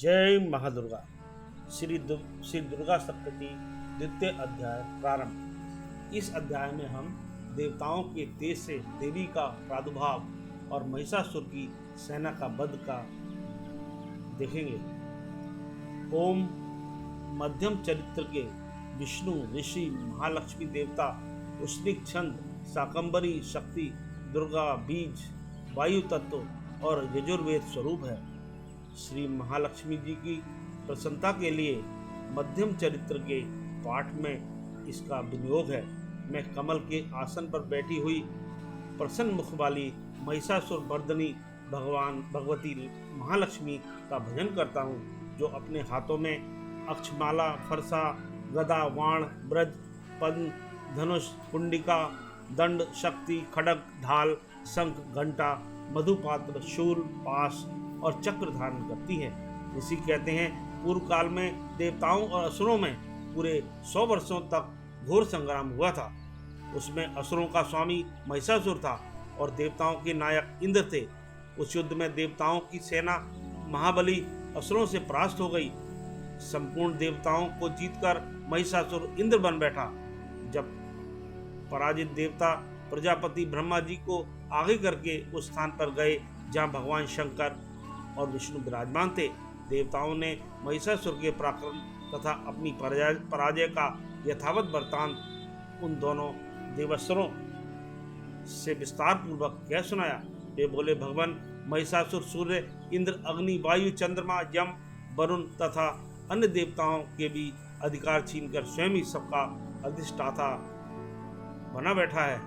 जय महादुर्गा। श्री दुर्गा सप्तती द्वितीय अध्याय प्रारंभ। इस अध्याय में हम देवताओं के तेज से देवी का प्रादुर्भाव और महिषासुर की सेना का वध का देखेंगे। ओम मध्यम चरित्र के विष्णु ऋषि महालक्ष्मी देवता उष्णिक छंद शाकंभरी शक्ति दुर्गा बीज वायु तत्व और यजुर्वेद स्वरूप है। श्री महालक्ष्मी जी की प्रसन्नता के लिए मध्यम चरित्र के पाठ में इसका विनियोग है। मैं कमल के आसन पर बैठी हुई प्रसन्न मुख वाली महिषासुर मर्दिनी भगवती महालक्ष्मी का भजन करता हूँ, जो अपने हाथों में अक्षमाला फरसा गदा वाण ब्रज पद्म धनुष कुंडिका दंड शक्ति खड्ग ढाल शंख घंटा मधुपात्र शूल पाश और चक्र धारण करती है। इसी कहते हैं पूर्व काल में देवताओं और असुरों में पूरे 100 वर्षों तक घोर संग्राम हुआ था। उसमें असुरों का स्वामी महिषासुर था और देवताओं के नायक इंद्र थे। उस युद्ध में देवताओं की सेना महाबली असुरों से परास्त हो गई। संपूर्ण देवताओं को जीतकर महिषासुर इंद्र बन बैठा। जब पराजित देवता प्रजापति ब्रह्मा जी को आगे करके उस स्थान पर गए जहाँ भगवान शंकर और विष्णु विराजमान थे, देवताओं ने महिषासुर के पराक्रम तथा अपनी पराजय का यथावत वृत्तांत उन दोनों देवस्वरों से विस्तार पूर्वक कह सुनाया। वे बोले, भगवान महिषासुर सूर्य इंद्र अग्नि वायु चंद्रमा यम वरुण तथा अन्य देवताओं के भी अधिकार छीनकर स्वयं ही सबका अधिष्ठाता बना बैठा है।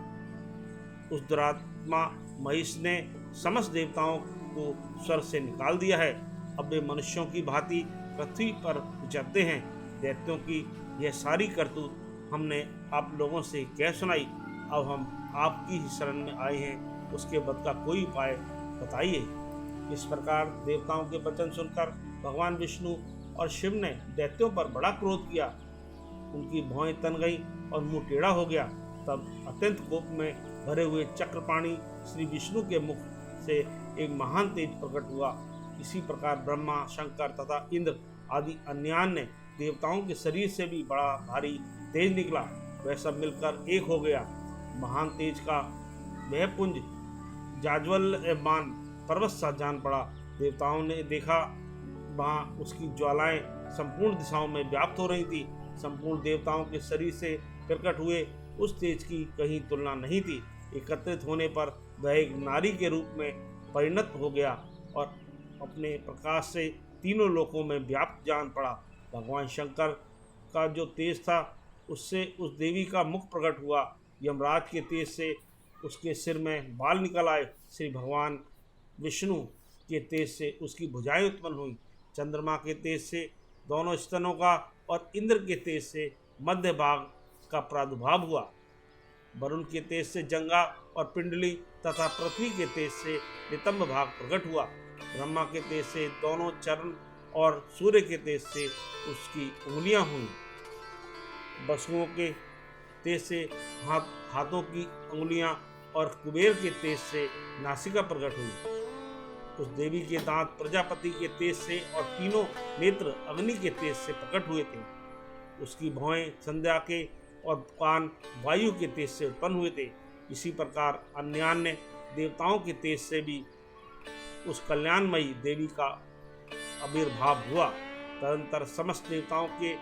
उस दुरात्मा महिष ने समस्त देवताओं को स्वर्ग से निकाल दिया है। अब वे मनुष्यों की भांति पृथ्वी पर विचरते हैं। दैत्यों की यह सारी करतूत हमने आप लोगों से कह सुनाई। अब हम आपकी ही शरण में आए हैं, उसके वध का कोई उपाय बताइए। इस प्रकार देवताओं के वचन सुनकर भगवान विष्णु और शिव ने दैत्यों पर बड़ा क्रोध किया। उनकी भौहें तन गई और मुंह टेढ़ा हो गया। तब अत्यंत कोप में भरे हुए चक्रपाणी श्री विष्णु के मुख से एक महान तेज प्रकट हुआ। इसी प्रकार ब्रह्मा शंकर तथा इंद्र आदि अन्यान्य देवताओं के शरीर से भी बड़ा भारी तेज निकला। वह सब मिलकर एक हो गया। महान तेज का वह पुंज जाज्वल्यमान पर्वत सा जान पड़ा। देवताओं ने देखा, वहाँ उसकी ज्वालाएं संपूर्ण दिशाओं में व्याप्त हो रही थी। संपूर्ण देवताओं के शरीर से प्रकट हुए उस तेज की कहीं तुलना नहीं थी। एकत्रित होने पर वह एक नारी के रूप में परिणत हो गया और अपने प्रकाश से तीनों लोकों में व्याप्त जान पड़ा। भगवान शंकर का जो तेज था, उससे उस देवी का मुख प्रकट हुआ। यमराज के तेज से उसके सिर में बाल निकल आए। श्री भगवान विष्णु के तेज से उसकी भुजाएं उत्पन्न हुई। चंद्रमा के तेज से दोनों स्तनों का और इंद्र के तेज से मध्य भाग का प्रादुर्भाव हुआ। वरुण के तेज से जंगा और पिंडली तथा पृथ्वी के तेज से नितंब भाग प्रकट हुआ। ब्रह्मा के तेज से दोनों चरण और सूर्य के तेज से उसकी उंगलियां हुई। वसुओं के तेज से हाथों की उंगलियां और कुबेर के तेज से नासिका प्रकट हुई। उस देवी के दांत प्रजापति के तेज से और तीनों नेत्र अग्नि के तेज से प्रकट हुए थे। उसकी भौहें संध्या के और कान वायु के तेज से उत्पन्न हुए थे। इसी प्रकार अन्यान्य देवताओं के तेज से भी उस कल्याणमयी देवी का आविर्भाव हुआ। तदंतर समस्त देवताओं के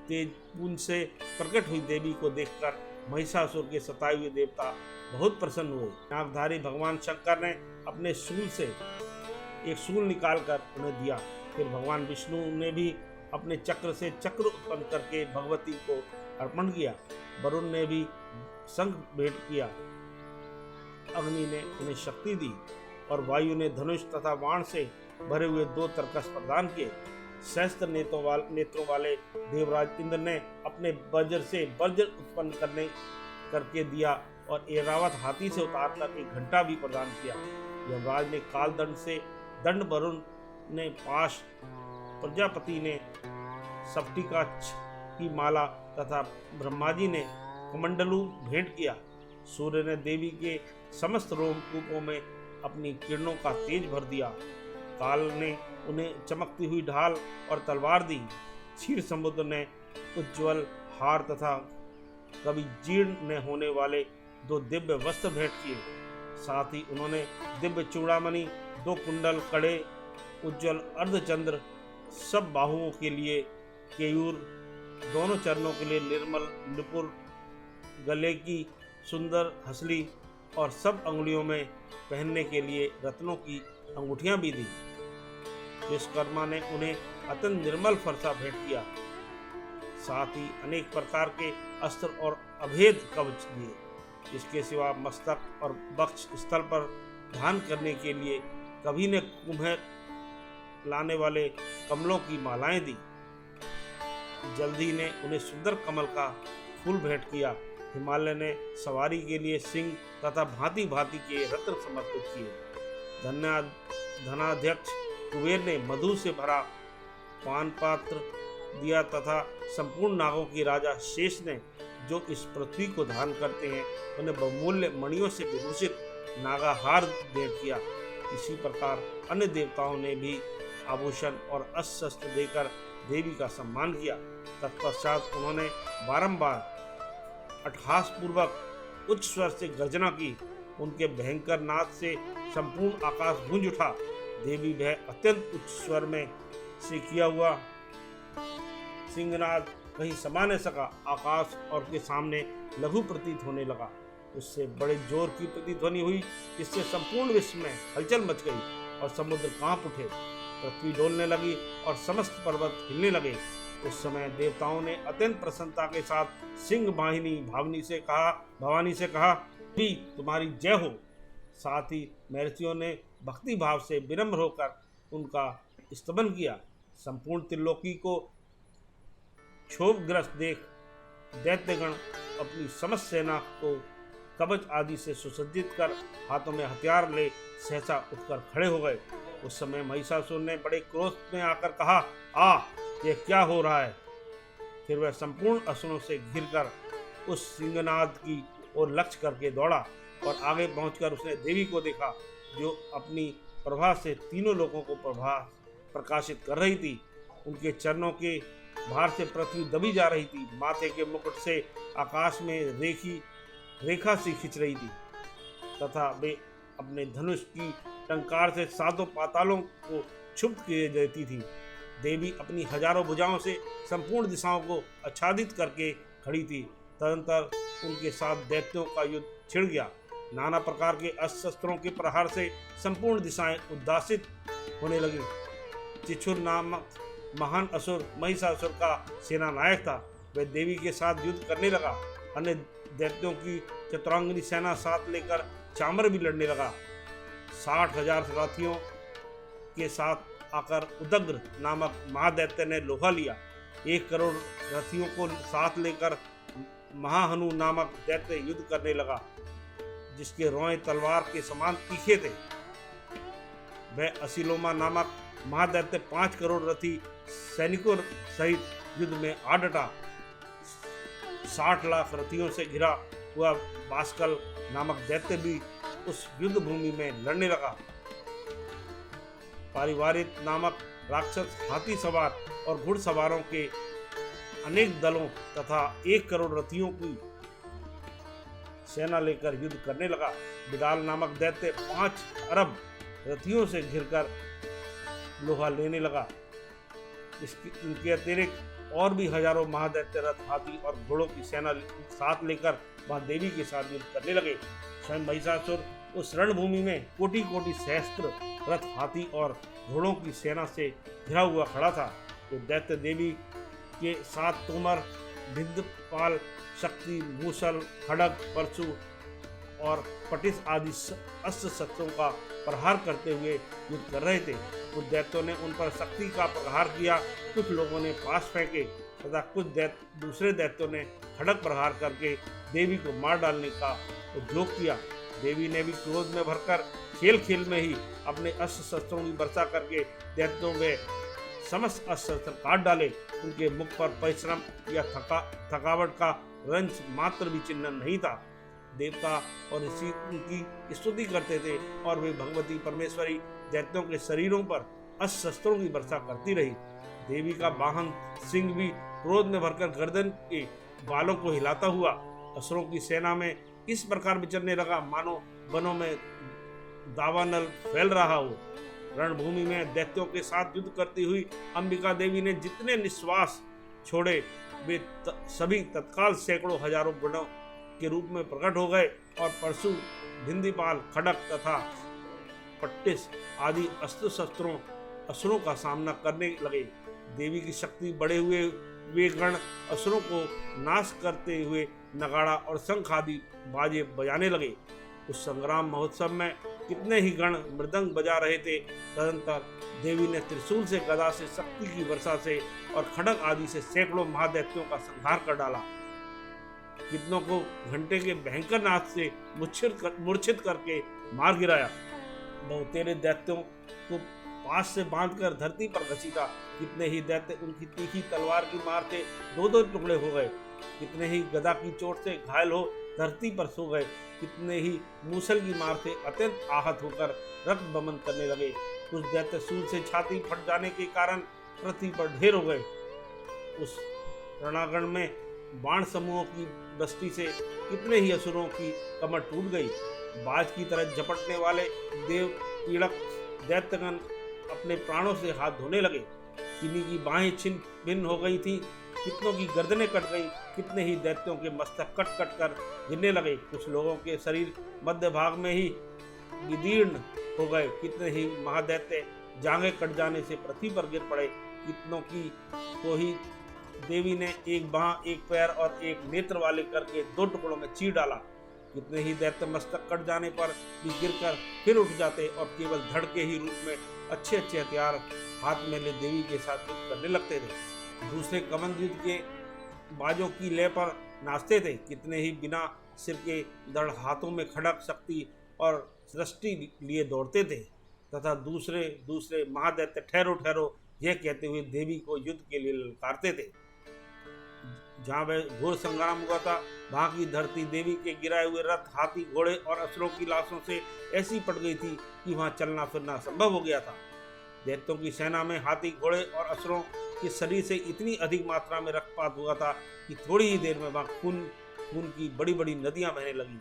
तेज पुंज से प्रकट हुई देवी को देखकर महिषासुर के सताए हुए देवता बहुत प्रसन्न हुए। नागधारी भगवान शंकर ने अपने शूल से एक शूल निकालकर उन्हें दिया। फिर भगवान विष्णु ने भी अपने चक्र से चक्र उत्पन्न करके भगवती को अर्पण किया। वरुण ने भी शंख भेंट किया। अग्नि ने उन्हें शक्ति दी और वायु ने धनुष तथा बाण से भरे हुए 2 तरकस प्रदान किए। सहस्त्र नेत्रों वाले देवराज इंद्र ने अपने वज्र से वज्र उत्पन्न करके दिया और ऐरावत हाथी से उतारकर एक घंटा भी प्रदान किया। यमराज ने काल दंड से दंड, वरुण ने पाश, प्रजापति ने सप्टिका की माला तथा ब्रह्मा जी ने कमंडलू भेंट किया। सूर्य ने देवी के समस्त रोमकूपों में अपनी किरणों का तेज भर दिया। काल ने उन्हें चमकती हुई ढाल और तलवार दी। क्षीर समुद्र ने उज्ज्वल हार तथा कभी जीर्ण न होने वाले 2 दिव्य वस्त्र भेंट किए। साथ ही उन्होंने दिव्य चूड़ामणि, 2 कुंडल, कड़े, उज्ज्वल अर्धचंद्र, सब बाहुओं के लिए केयूर, दोनों चरणों के लिए निर्मल नुपुर, गले की सुंदर हसली और सब अंगुलियों में पहनने के लिए रत्नों की अंगूठियां भी दी। विश्वकर्मा ने उन्हें अत्यंत निर्मल फरसा भेंट किया। साथ ही अनेक प्रकार के अस्त्र और अभेद कवच दिए। इसके सिवा मस्तक और वक्ष स्थल पर धारण करने के लिए कभी ने कुम्हेर लाने वाले कमलों की मालाएं दी। जल्दी ने उन्हें सुंदर कमल का फूल भेंट किया। हिमालय ने सवारी के लिए सिंह तथा भांति भांति के रत्न समर्पित किए। धनाध्यक्ष कुबेर ने मधु से भरा पान पात्र दिया तथा संपूर्ण नागों की राजा शेष ने, जो इस पृथ्वी को धारण करते हैं, उन्हें बहुमूल्य मणियों से विभूषित नागाहार भेंट किया। इसी प्रकार अन्य देवताओं ने भी आभूषण और अस्त्र शस्त्र देकर देवी का सम्मान किया। तत्पश्चात उन्होंने बारंबार अट्टहास पूर्वक उच्च स्वर से गर्जना की। उनके भयंकर नाद से संपूर्ण आकाश गूंज उठा। देवी भय अत्यंत उच्च स्वर में से किया हुआ सिंहनाद कहीं समा न सका। आकाश और के सामने लघु प्रतीत होने लगा। उससे बड़े जोर की प्रतिध्वनि हुई, जिससे संपूर्ण विश्व में हलचल मच गई और समुद्र कांप उठे। पृथ्वी डोलने लगी और समस्त पर्वत हिलने लगे। उस समय देवताओं ने अत्यंत प्रसन्नता के साथ सिंह भवानी से कहा भी तुम्हारी जय हो। साथ ही महर्षियों ने भक्ति भाव से विनम्र होकर उनका स्तवन किया। संपूर्ण त्रिलोकी को क्षोभग्रस्त देख दैत्यगण अपनी समस्त सेना को कवच आदि से सुसज्जित कर हाथों में हथियार ले सहसा उठकर खड़े हो गए। उस समय महिषासुर ने बड़े क्रोध में आकर कहा, यह क्या हो रहा है? फिर वह संपूर्ण असुरों से घिरकर उस सिंहनाद की ओर लक्ष्य करके दौड़ा और आगे पहुंचकर उसने देवी को देखा, जो अपनी प्रभा से तीनों लोगों को प्रकाशित कर रही थी। उनके चरणों के भार से पृथ्वी दबी जा रही थी। माथे के मुकुट से आकाश में रेखा सी खिंच रही थी तथा वे अपने धनुष की टंकार से 7 पातालों को क्षुब्ध किए देती थी। देवी अपनी हजारों भुजाओं से संपूर्ण दिशाओं को आच्छादित करके खड़ी थी। तदंतर उनके साथ दैत्यों का युद्ध छिड़ गया। नाना प्रकार के अस्त्र शस्त्रों के प्रहार से संपूर्ण दिशाएं उद्दासित होने लगी। चिछुर नामक महान असुर महिषासुर का सेना नायक था। वह देवी के साथ युद्ध करने लगा। अन्य दैत्यों की चतुरांगनी सेना साथ लेकर चामर भी लड़ने लगा। 60,000 रथियों के साथ आकर उदग्र नामक महादैत्य ने लोहा लिया। 1 करोड़ रथियों को साथ लेकर महाहनु नामक दैत्य युद्ध करने लगा, जिसके रोए तलवार के समान तीखे थे। वह असिलोमा नामक महादैत्य 5 करोड़ रथी सैनिकों सहित युद्ध में आ डटा। 60 लाख रथियों से घिरा हुआ बास्कल नामक दैत्य भी उस युद्ध भूमि में लड़ने लगा। पारिवारिक नामक राक्षस हाथी सवार और घुड़सवारों के अनेक दलों तथा 1 करोड़ रथियों की सेना लेकर युद्ध करने लगा। बिडाल नामक दैत्य 5 अरब रथियों से घिरकर लोहा लेने लगा। इनके अतिरिक्त और भी हजारों महादैत्य रथ, हाथी और घोड़ों की सेना साथ लेकर वहां देवी के साथ युद्ध करने लगे। स्वयं महिषासुर उस रणभूमि में कोटि कोटि सहस्त्र रथ, हाथी और घोड़ों की सेना से घिरा हुआ खड़ा था। तो दैत्य देवी के साथ तोमर, भिंदपाल, शक्ति, मूसल, खड़ग, परशु और पटिस आदि अस्त्र शस्त्रों का प्रहार करते हुए युद्ध कर रहे थे। कुछ दैत्यों ने उन पर शक्ति का प्रहार किया, कुछ लोगों ने पास फेंके तथा कुछ दूसरे दैत्यों ने खड़ग प्रहार करके देवी को मार डालने का उद्योग किया। देवी ने भी क्रोध में भरकर खेल खेल में ही अपने अस्त्र शस्त्रों की वर्षा करके दैत्यों में समस्त अस्त्र शस्त्र काट डाले। उनके मुख पर परिश्रम या थकावट का रंज मात्र भी चिन्ह नहीं था। देवता और ऋषि उनकी स्तुति करते थे और वे भगवती परमेश्वरी दैत्यों के शरीरों पर अस्त्र शस्त्रों की वर्षा करती रही। देवी का वाहन सिंह भी क्रोध में भरकर गर्दन के बालों को हिलाता हुआ असुरों की सेना में इस प्रकार विचरने लगा मानो वनों में दावानल फैल रहा हो। रणभूमि में दैत्यों के साथ युद्ध करती हुई अंबिका देवी ने जितने निश्वास छोड़े वे सभी तत्काल सैकड़ों हजारों गणों के रूप में प्रकट हो गए और परशु, भिंदीपाल, खड़क तथा पट्टिस आदि अस्त्र शस्त्रों असुरों का सामना करने लगे। देवी की शक्ति बढ़े हुए वे गण असुरों को नाश करते हुए नगाड़ा और शंख आदि बाजे बजाने लगे। उस संग्राम महोत्सव में कितने ही गण मृदंग बजा रहे थे। तदंतर देवी ने त्रिशूल से, गदा से, शक्ति की वर्षा से और खड़ग आदि से सैकड़ों महादैत्यों का संहार कर डाला। कितनों को घंटे के भयंकर नाद से मूर्छित करके मार गिराया। बहुतेरे दैत्यों को पास से बांधकर धरती पर घसीटा। कितने ही दैत्य उनकी तीखी तलवार की मार से दो दो टुकड़े हो गए। कितने ही गदा की चोट से घायल हो धरती पर सो गए। कितने ही मूसल की मार से अत्यंत आहत होकर रक्त बमन करने लगे। कुछ दैत्य सूल से छाती फट जाने के कारण पृथ्वी पर ढेर हो गए। उस रणांगण में बाण समूहों की दृष्टि से कितने ही असुरों की कमर टूट गई। बाज की तरह झपटने वाले देव पीड़क दैत्यगण अपने प्राणों से हाथ धोने लगे। किन्हीं की बाहें छिन्न भिन्न हो गई थी, कितनों की गर्दनें कट गई। कितने ही दैत्यों के मस्तक कट कट कर गिरने लगे। कुछ लोगों के शरीर मध्य भाग में ही विदीर्ण हो गए। कितने ही महादैत्य जांघें कट जाने से पृथ्वी पर गिर पड़े। कितनों की तो ही देवी ने एक बाह, एक पैर और एक नेत्र वाले करके दो टुकड़ों में चीर डाला। कितने ही दैत्य मस्तक कट जाने पर भी गिरकर फिर उठ जाते और केवल धड़ के ही रूप में अच्छे अच्छे हथियार हाथ में ले देवी के साथ युद्ध करने लगते थे। दूसरे कमंद युद्ध के बाजों की लय पर नाचते थे। कितने ही बिना सिर के दृढ़ हाथों में खड़क, शक्ति और सृष्टि लिए दौड़ते थे तथा दूसरे दूसरे महादैत्य ठहरो ठहरो यह कहते हुए देवी को युद्ध के लिए ललकारते थे। जहाँ वह घोर संग्राम हुआ था वहाँ की धरती देवी के गिराए हुए रथ, हाथी, घोड़े और असुरों की लाशों से ऐसी पट गई थी कि वहाँ चलना फिरना संभव हो गया था। दैत्यों की सेना में हाथी, घोड़े और असुरों के शरीर से इतनी अधिक मात्रा में रक्तपात हुआ था कि थोड़ी ही देर में वहाँ खून की बड़ी बड़ी नदियां बहने लगी।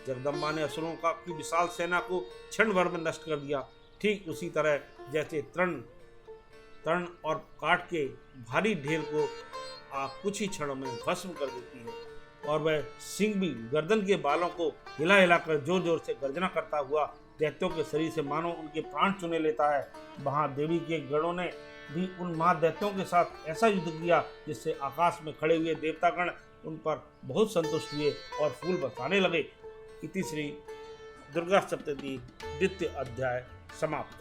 जगदम्बा ने असुरों की विशाल सेना को क्षण भर में नष्ट कर दिया। ठीक उसी तरह जैसे तर्ण और काट के भारी ढेर को आग कुछ ही क्षणों में भस्म कर देती है। और वह सिंह भी गर्दन के बालों को हिला हिलाकर जोर जोर से गर्जना करता हुआ दैत्यों के शरीर से मानो उनके प्राण चुने लेता है। वहां देवी के गणों ने भी उन महादैत्यों के साथ ऐसा युद्ध किया जिससे आकाश में खड़े हुए देवतागण उन पर बहुत संतुष्ट हुए और फूल बरसाने लगे। इति श्री दुर्गा सप्तशती द्वितीय अध्याय समाप्त।